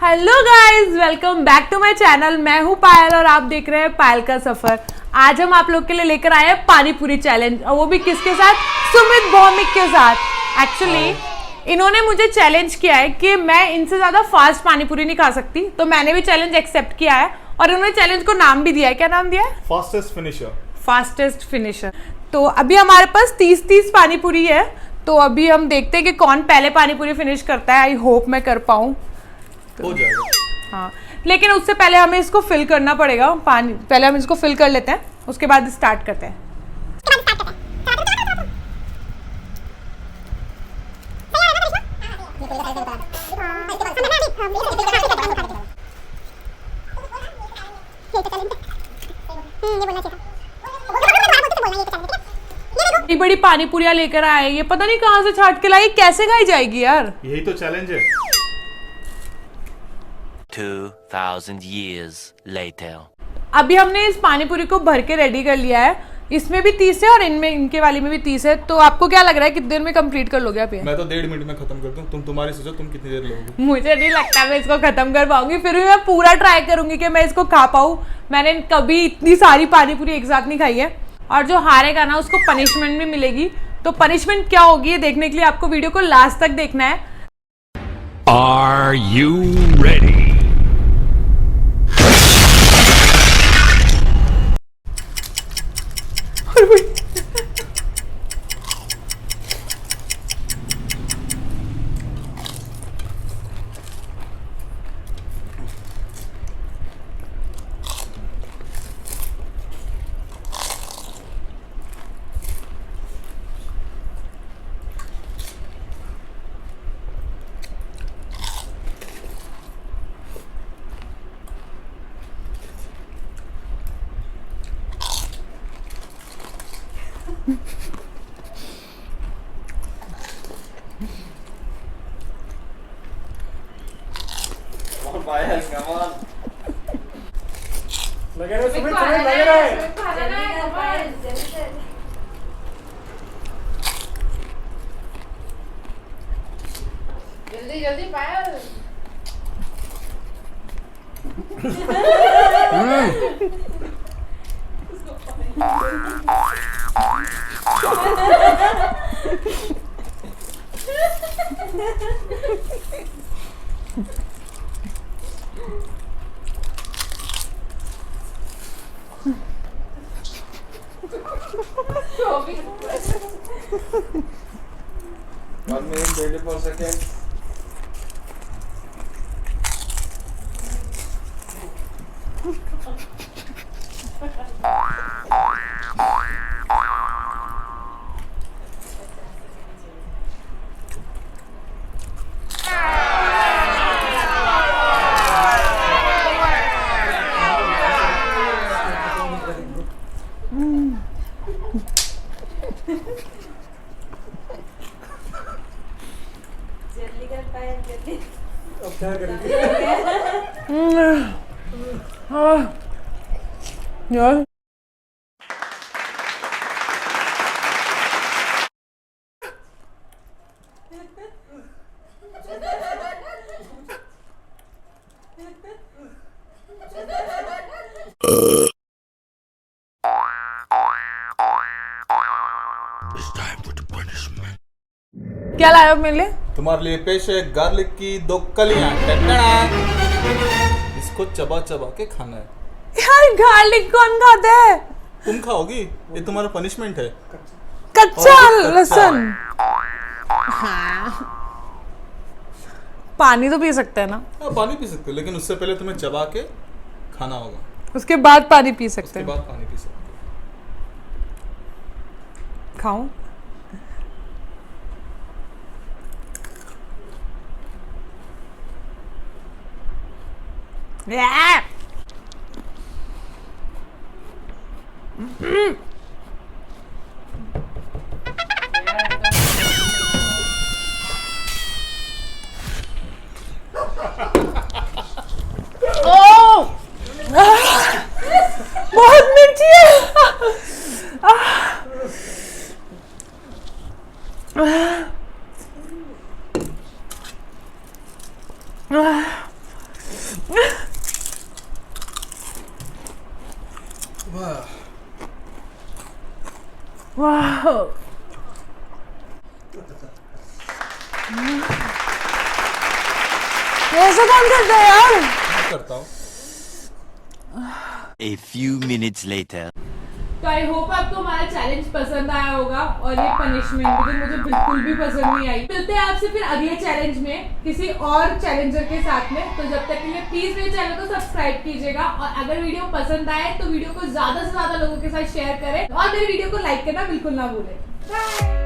Hello guys, welcome back to my channel. मैं हूँ पायल और आप देख रहे हैं पायल का सफर। आज हम आप लोग के लिए लेकर आए हैं पानीपुरी चैलेंज, और वो भी किसके साथ? सुमित भौमिक के साथ। एक्चुअली इन्होंने मुझे चैलेंज किया है कि मैं इनसे ज्यादा फास्ट पानीपुरी नहीं खा सकती, तो मैंने भी चैलेंज एक्सेप्ट किया है और उन्होंने चैलेंज को नाम भी दिया है। क्या नाम दिया है? Fastest finisher. Fastest finisher. तो अभी हमारे पास 30 पानीपुरी है, तो अभी हम देखते हैं कि कौन पहले पानीपुरी फिनिश करता है। आई होप मैं कर पाऊँ। हो जाएगा। हाँ, लेकिन उससे पहले हमें इसको फिल करना पड़ेगा। पानी पहले हम इसको फिल कर लेते हैं, उसके बाद स्टार्ट करते हैं। बड़ी बड़ी पानीपुरियां लेकर आए, ये पता नहीं कहाँ से छाट के लाई, कैसे खाई जाएगी यार? यही तो चैलेंज है। 2000 years later. अभी हमने इस पानीपुरी को भर के रेडी कर लिया है। इसमें भी 30 है और इनमें इनके वाली में भी 30 है। तो आपको क्या लग रहा है कितनी देर में कंप्लीट कर लोगे आप ये? मैं तो 1.5 मिनट में खत्म कर दूं। तुम्हारी सोचो, तुम कितनी देर लोगे? मुझे नहीं लगता मैं इसको खत्म कर पाऊंगी, फिर भी मैं पूरा ट्राई करूंगी कि मैं इसको खा पाऊँ। मैंने कभी इतनी सारी पानीपुरी एक साथ नहीं खाई है। और जो हारेगा ना उसको पनिशमेंट भी मिलेगी। तो पनिशमेंट क्या होगी ये देखने के लिए आपको वीडियो को लास्ट तक देखना है। Are you ready? लगे रहे सुमित, लगे रहे। जल्दी जल्दी पायल। One minute 24 seconds. अब क्या करेंगे? यार It's time for the punishment. क्या लाया हो मेरे लिए? तुम्हारे लिए पेश है गार्लिक की 2 कलियां। इसको चबा चबा के खाना है। यार गार्लिक कौन खाता है? तुम खाओगी, ये तुम्हारा पनिशमेंट है। कच्चा लहसुन। हाँ, पानी तो पी सकते हैं ना? हाँ, पानी पी सकते हो, लेकिन उससे पहले तुम्हें चबा के खाना होगा। उसके बाद पानी पी सकते उसके हैं। बाद पानी पी सकते हो। खाऊं? बहुत मिर्ची है। ऐसा कौन करता है यार? मैं करता हूँ। A few minutes later. तो आई होप आपको हमारा चैलेंज पसंद आया होगा और ये पनिशमेंट मुझे बिल्कुल भी पसंद नहीं आई। मिलते हैं आपसे फिर अगले चैलेंज में किसी और चैलेंजर के साथ में। तो जब तक के लिए प्लीज मेरे चैनल को सब्सक्राइब कीजिएगा और अगर वीडियो पसंद आए तो वीडियो को ज्यादा से ज्यादा लोगों के साथ शेयर करें और मेरे वीडियो को लाइक करना बिल्कुल ना भूलें। बाय।